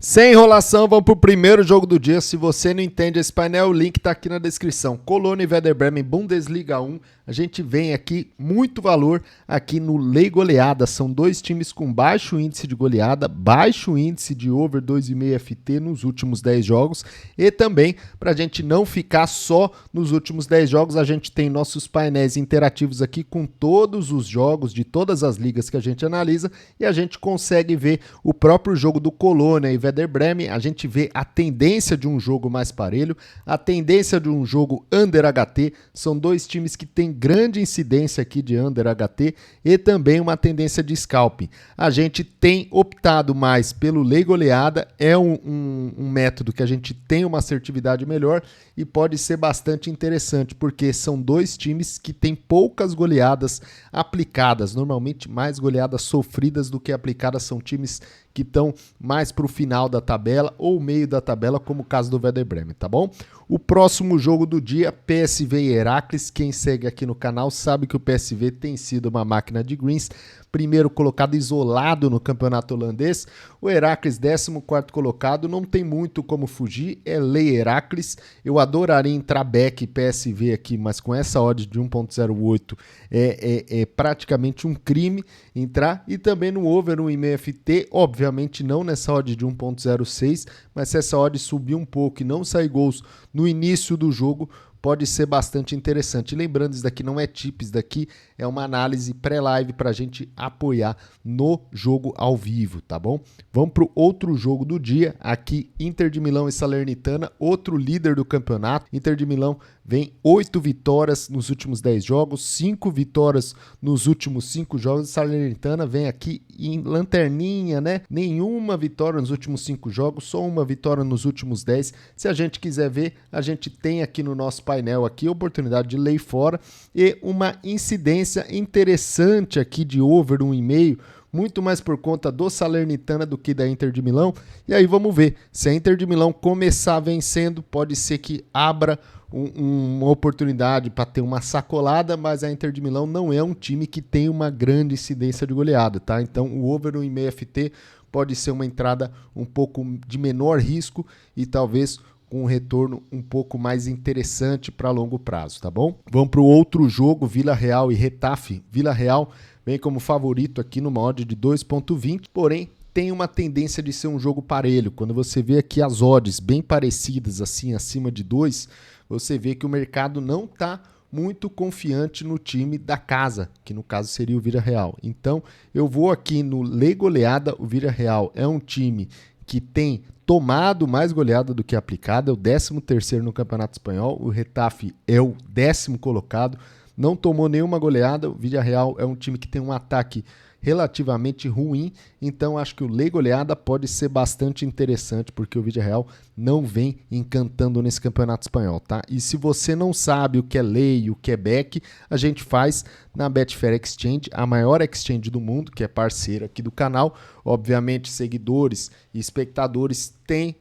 Sem enrolação, vamos pro primeiro jogo do dia. Se você não entende esse painel, o link tá aqui na descrição. Colônia e Werder Bremen, Bundesliga 1. A gente vem aqui, muito valor aqui no Lei Goleada. São dois times com baixo índice de goleada, baixo índice de over 2,5 FT nos últimos 10 jogos. E também, pra gente não ficar só nos últimos 10 jogos, a gente tem nossos painéis interativos aqui com todos os jogos de todas as ligas que a gente analisa. E a gente consegue ver o próprio jogo do Colônia e Werder Bremen, a gente vê a tendência de um jogo mais parelho, a tendência de um jogo under HT, são dois times que têm grande incidência aqui de under HT e também uma tendência de scalping. A gente tem optado mais pelo lei goleada, é um método que a gente tem uma assertividade melhor e pode ser bastante interessante, porque são dois times que têm poucas goleadas aplicadas, normalmente mais goleadas sofridas do que aplicadas, são times que estão mais para o final da tabela ou meio da tabela, como o caso do Werder Bremen, tá bom? O próximo jogo do dia, PSV e Heracles. Quem segue aqui no canal sabe que o PSV tem sido uma máquina de greens, primeiro colocado isolado no campeonato holandês. O Heracles, 14º colocado, não tem muito como fugir, é lei Heracles. Eu adoraria entrar back PSV aqui, mas com essa odd de 1.08 é praticamente um crime entrar. E também no over 1,5 FT, obviamente não nessa odd de 1.06, mas se essa odd subir um pouco e não sair gols no início do jogo, pode ser bastante interessante. Lembrando, isso daqui não é tips, isso daqui é uma análise pré-live para a gente apoiar no jogo ao vivo, tá bom? Vamos para o outro jogo do dia, aqui Inter de Milão e Salernitana, outro líder do campeonato. Inter de Milão vem 8 vitórias nos últimos 10 jogos, 5 vitórias nos últimos 5 jogos. Salernitana vem aqui em lanterninha, né? Nenhuma vitória nos últimos 5 jogos, só uma vitória nos últimos 10. Se a gente quiser ver, a gente tem aqui no nosso painel aqui a oportunidade de lei fora e uma incidência interessante aqui de over 1,5, muito mais por conta do Salernitana do que da Inter de Milão. E aí vamos ver, se a Inter de Milão começar vencendo, pode ser que abra uma oportunidade para ter uma sacolada, mas a Inter de Milão não é um time que tem uma grande incidência de goleada, tá? Então o over 1,5 FT pode ser uma entrada um pouco de menor risco e talvez com um retorno um pouco mais interessante para longo prazo, tá bom? Vamos para o outro jogo, Vila Real e Retafe. Vila Real vem como favorito aqui numa odd de 2.20, porém tem uma tendência de ser um jogo parelho. Quando você vê aqui as odds bem parecidas, assim, acima de 2, você vê que o mercado não está muito confiante no time da casa, que no caso seria o Vila Real. Então, eu vou aqui no lei goleada. O Vila Real é um time que tem tomado mais goleada do que aplicada, é o 13º no Campeonato Espanhol, o Retafe é o 10º colocado, não tomou nenhuma goleada. O Villarreal é um time que tem um ataque relativamente ruim, então acho que o lei goleada pode ser bastante interessante, porque o Villarreal não vem encantando nesse campeonato espanhol, tá? E se você não sabe o que é lei e o que é back, a gente faz na Betfair Exchange, a maior exchange do mundo, que é parceira aqui do canal. Obviamente, seguidores e espectadores têm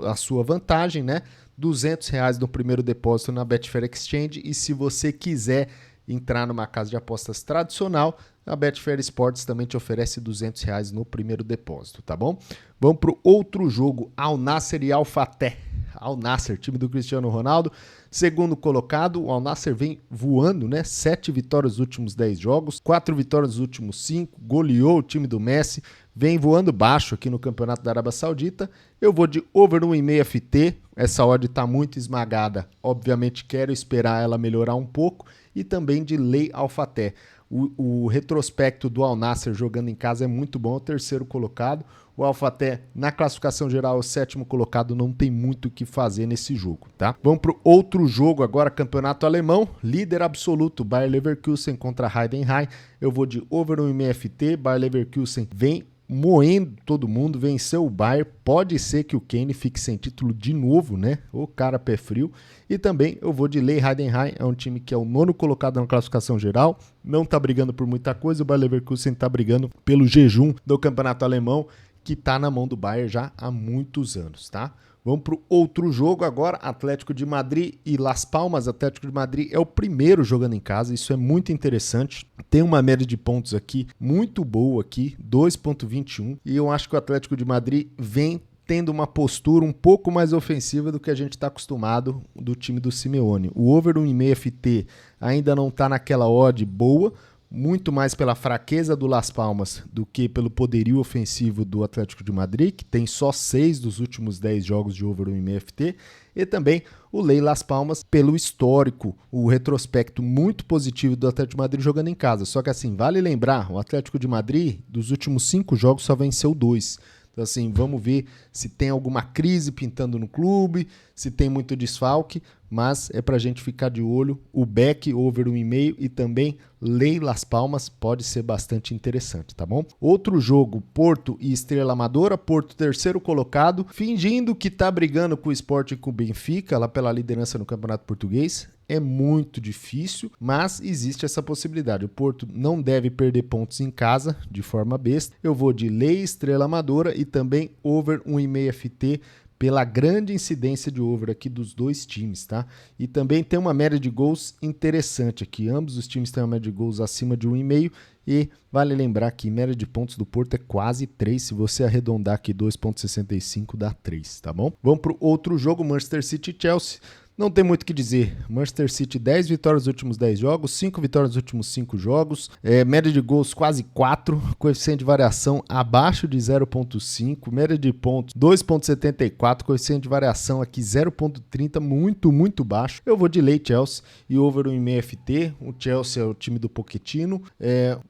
a sua vantagem, né? R$200 no primeiro depósito na Betfair Exchange, e se você quiser entrar numa casa de apostas tradicional, a Betfair Sports também te oferece R$200 no primeiro depósito, tá bom? Vamos para o outro jogo, Al Nassr e Al Fateh. Al Nassr, time do Cristiano Ronaldo, segundo colocado. O Al Nassr vem voando, né? 7 vitórias nos últimos 10 jogos, 4 vitórias nos últimos 5, goleou o time do Messi, vem voando baixo aqui no Campeonato da Arábia Saudita. Eu vou de over 1,5 FT, essa odd está muito esmagada, obviamente quero esperar ela melhorar um pouco, e também de lei Al Fateh. O retrospecto do Al Nassr jogando em casa é muito bom, é o 3º colocado. O Al Fateh, na classificação geral, é o 7º colocado, não tem muito o que fazer nesse jogo, tá? Vamos para o outro jogo agora, campeonato alemão, líder absoluto, Bayer Leverkusen contra Heidenheim. Eu vou de over 1,5 FT, Bayer Leverkusen vem moendo todo mundo, venceu o Bayern, pode ser que o Kane fique sem título de novo, né? O cara pé frio. E também eu vou de lei Heidenheim, é um time que é o 9º colocado na classificação geral, não tá brigando por muita coisa. O Bayer Leverkusen tá brigando pelo jejum do campeonato alemão, que tá na mão do Bayern já há muitos anos, tá? Vamos para o outro jogo agora, Atlético de Madrid e Las Palmas. Atlético de Madrid é o primeiro jogando em casa, isso é muito interessante. Tem uma média de pontos aqui muito boa aqui, 2.21. E eu acho que o Atlético de Madrid vem tendo uma postura um pouco mais ofensiva do que a gente está acostumado do time do Simeone. O over 1,5 FT ainda não está naquela odd boa, muito mais pela fraqueza do Las Palmas do que pelo poderio ofensivo do Atlético de Madrid, que tem só 6 dos últimos 10 jogos de over 1,5 FT, e também o Lei Las Palmas pelo histórico, o retrospecto muito positivo do Atlético de Madrid jogando em casa. Só que assim, vale lembrar, o Atlético de Madrid, dos últimos 5 jogos, só venceu 2. Então, assim, vamos ver se tem alguma crise pintando no clube, se tem muito desfalque, mas é pra gente ficar de olho. O back over 1,5 e também Lei Las Palmas pode ser bastante interessante, tá bom? Outro jogo, Porto e Estrela Amadora. Porto terceiro colocado, fingindo que tá brigando com o Sport e com o Benfica, lá pela liderança no Campeonato Português. É muito difícil, mas existe essa possibilidade. O Porto não deve perder pontos em casa de forma besta. Eu vou de Lei Estrela Amadora e também over 1,5 FT pela grande incidência de over aqui dos dois times, tá? E também tem uma média de gols interessante aqui. Ambos os times têm uma média de gols acima de 1,5 e vale lembrar que média de pontos do Porto é quase 3. Se você arredondar aqui 2,65 dá 3, tá bom? Vamos para o outro jogo, Manchester City e Chelsea. Não tem muito o que dizer. Manchester City, 10 vitórias nos últimos 10 jogos, 5 vitórias nos últimos 5 jogos, média de gols quase 4, coeficiente de variação abaixo de 0,5, média de pontos 2,74, coeficiente de variação aqui 0,30, muito baixo. Eu vou de Lei Chelsea e over 1,5 FT. O Chelsea é o time do Pochettino.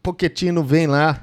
Pochettino vem lá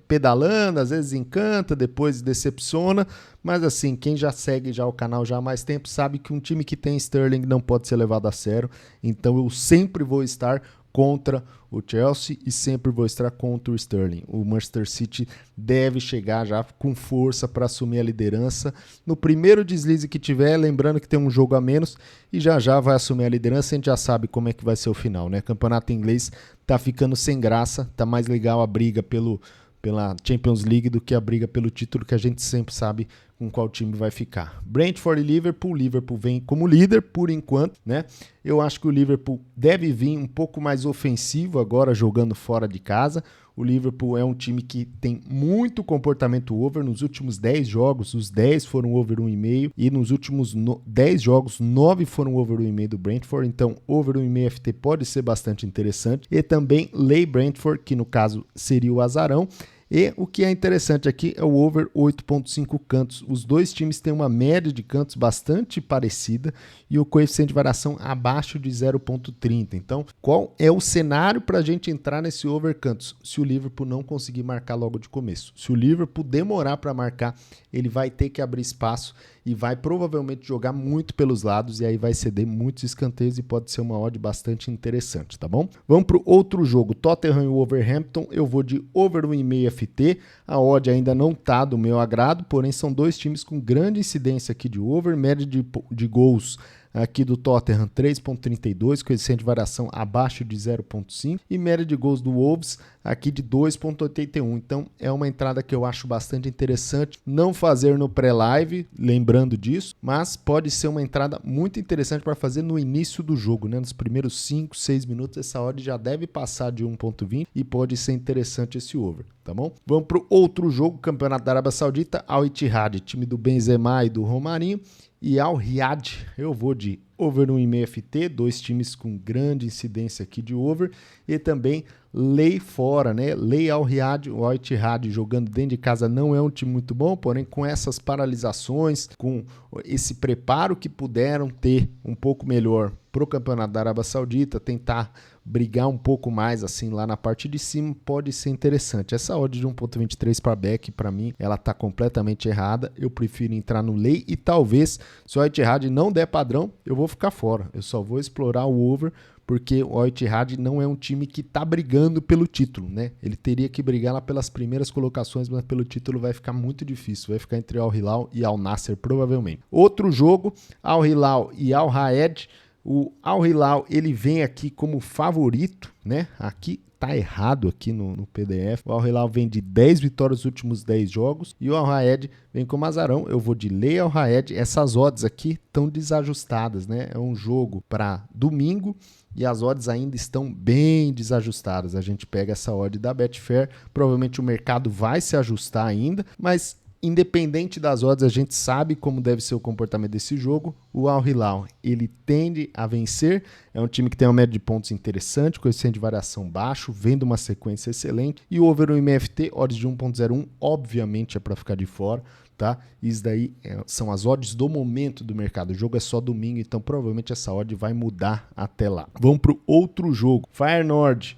pedalando, às vezes encanta, depois decepciona. Mas assim, quem já segue já o canal já há mais tempo sabe que um time que tem Sterling não pode ser levado a sério. Então eu sempre vou estar contra o Chelsea e sempre vou estar contra o Sterling. O Manchester City deve chegar já com força para assumir a liderança. No primeiro deslize que tiver, lembrando que tem um jogo a menos e já vai assumir a liderança. A gente já sabe como é que vai ser o final, né? Campeonato inglês tá ficando sem graça, tá mais legal a briga pela Champions League do que a briga pelo título, que a gente sempre sabe com qual time vai ficar. Brentford e Liverpool. Liverpool vem como líder por enquanto, né? Eu acho que o Liverpool deve vir um pouco mais ofensivo agora jogando fora de casa. O Liverpool é um time que tem muito comportamento over. Nos últimos 10 jogos, os 10 foram over 1,5 e nos últimos 10 jogos, 9 foram over 1,5 do Brentford. Então, over 1,5 FT pode ser bastante interessante. E também Lei Brentford, que no caso seria o azarão. E o que é interessante aqui é o over 8,5 cantos. Os dois times têm uma média de cantos bastante parecida e o coeficiente de variação abaixo de 0,30. Então, qual é o cenário para a gente entrar nesse over cantos? Se o Liverpool não conseguir marcar logo de começo. Se o Liverpool demorar para marcar, ele vai ter que abrir espaço e vai provavelmente jogar muito pelos lados e aí vai ceder muitos escanteios e pode ser uma odd bastante interessante, tá bom? Vamos para o outro jogo, Tottenham e Wolverhampton. Eu vou de over 1,5 FT. A odd ainda não tá do meu agrado, porém são dois times com grande incidência aqui de over, média de gols aqui do Tottenham 3,32, coeficiente de variação abaixo de 0,5 e média de gols do Wolves aqui de 2,81. Então é uma entrada que eu acho bastante interessante, não fazer no pré-live, lembrando disso, mas pode ser uma entrada muito interessante para fazer no início do jogo, né? Nos primeiros 5, 6 minutos essa odd já deve passar de 1,20 e pode ser interessante esse over, tá bom? Vamos para o outro jogo, Campeonato da Arábia Saudita, Al Ittihad, time do Benzema e do Romarinho. E Al Riyadh, eu vou de over 1,5 FT, dois times com grande incidência aqui de over, e também Lei fora, né? Lei Al Riyadh, o Al Ittihad jogando dentro de casa não é um time muito bom, porém com essas paralisações, com esse preparo que puderam ter um pouco melhor para o Campeonato da Arábia Saudita, tentar brigar um pouco mais assim lá na parte de cima, pode ser interessante. Essa odd de 1,23 para back, para mim, ela tá completamente errada. Eu prefiro entrar no Lei e talvez, se o Al Ittihad não der padrão, eu vou ficar fora. Eu só vou explorar o over, porque o Al Ittihad não é um time que tá brigando pelo título, né? Ele teria que brigar lá pelas primeiras colocações, mas pelo título vai ficar muito difícil. Vai ficar entre Al Hilal e Al Nassr, provavelmente. Outro jogo, Al Hilal e Al Raed. O Al Hilal, ele vem aqui como favorito, né? Aqui tá errado aqui no PDF. O Al Hilal vem de 10 vitórias nos últimos 10 jogos e o Al Raed vem como azarão. Eu vou de Lei Al Raed. Essas odds aqui estão desajustadas, né? É um jogo para domingo e as odds ainda estão bem desajustadas. A gente pega essa odd da Betfair, provavelmente o mercado vai se ajustar ainda, mas independente das odds, a gente sabe como deve ser o comportamento desse jogo. O Al Hilal, ele tende a vencer. É um time que tem uma média de pontos interessante, coeficiente de variação baixo, vendo uma sequência excelente. E o over 1,5 FT, odds de 1.01, obviamente é para ficar de fora, tá? Isso daí são as odds do momento do mercado. O jogo é só domingo, então provavelmente essa odd vai mudar até lá. Vamos para o outro jogo. Feyenoord,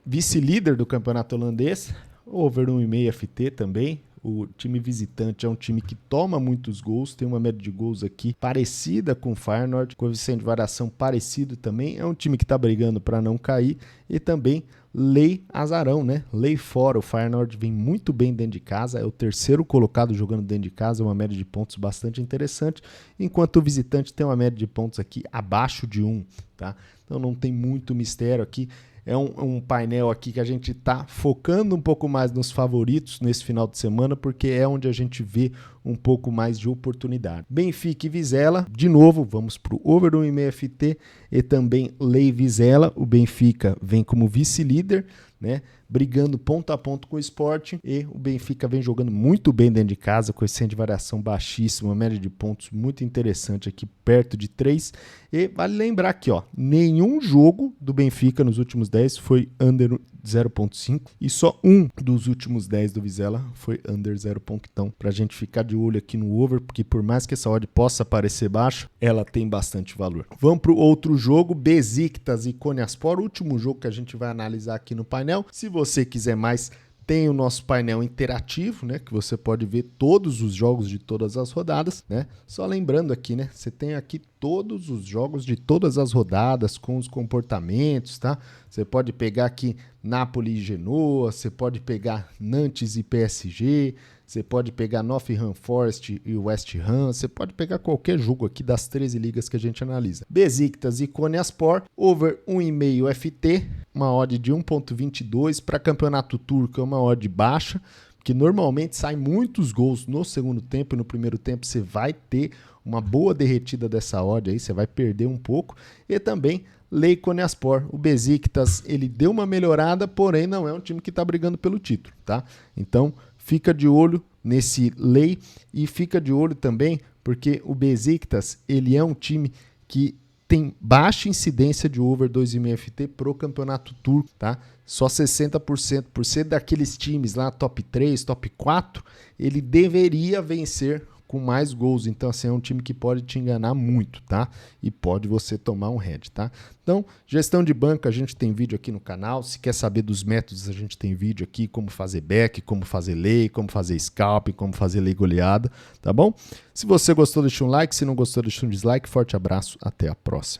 vice-líder do campeonato holandês, over 1,5 FT também. O time visitante é um time que toma muitos gols, tem uma média de gols aqui parecida com o Feyenoord, coeficiente de variação parecido também. É um time que está brigando para não cair e também lei azarão, né? Lei fora. O Feyenoord vem muito bem dentro de casa, é o terceiro colocado jogando dentro de casa, uma média de pontos bastante interessante, enquanto o visitante tem uma média de pontos aqui abaixo de 1, tá? Então não tem muito mistério aqui. É um painel aqui que a gente está focando um pouco mais nos favoritos nesse final de semana, porque é onde a gente vê um pouco mais de oportunidade. Benfica e Vizela, de novo, vamos para o over 1,5 FT e também Lei Vizela. O Benfica vem como vice-líder, né, brigando ponto a ponto com o Sporting, e o Benfica vem jogando muito bem dentro de casa, coeficiente de variação baixíssima, média de pontos muito interessante aqui, perto de 3, e vale lembrar aqui, ó, nenhum jogo do Benfica nos últimos 10 foi under 0.5 e só um dos últimos 10 do Vizela foi under 0.1. Então, pra gente ficar de olho aqui no over, porque por mais que essa odd possa parecer baixa, ela tem bastante valor. Vamos pro outro jogo, Besiktas e Konyaspor, último jogo que a gente vai analisar aqui no painel. Se você quiser mais, tem o nosso painel interativo, né, que você pode ver todos os jogos de todas as rodadas, né? Só lembrando aqui, né, você tem aqui todos os jogos de todas as rodadas com os comportamentos, tá? Você pode pegar aqui Napoli e Genoa, você pode pegar Nantes e PSG, você pode pegar Nottingham Forest e West Ham, você pode pegar qualquer jogo aqui das 13 ligas que a gente analisa. Besiktas e Konyaspor, over 1,5 FT, uma odd de 1.22, para campeonato turco é uma odd baixa, que normalmente sai muitos gols no segundo tempo e no primeiro tempo você vai ter uma boa derretida dessa odd aí, você vai perder um pouco. E também Lei Konyaspor, o Besiktas, ele deu uma melhorada, porém não é um time que está brigando pelo título, tá? Então fica de olho nesse Lei e fica de olho também porque o Besiktas, ele é um time que tem baixa incidência de over 2,5 FT pro campeonato turco, tá? Só 60%, por ser daqueles times lá top 3, top 4, ele deveria vencer com mais gols. Então, assim, é um time que pode te enganar muito, tá? E pode você tomar um head, tá? Então, gestão de banca, a gente tem vídeo aqui no canal. Se quer saber dos métodos, a gente tem vídeo aqui, como fazer back, como fazer lei, como fazer scalp, como fazer lei goleada, tá bom? Se você gostou, deixa um like. Se não gostou, deixa um dislike. Forte abraço, até a próxima.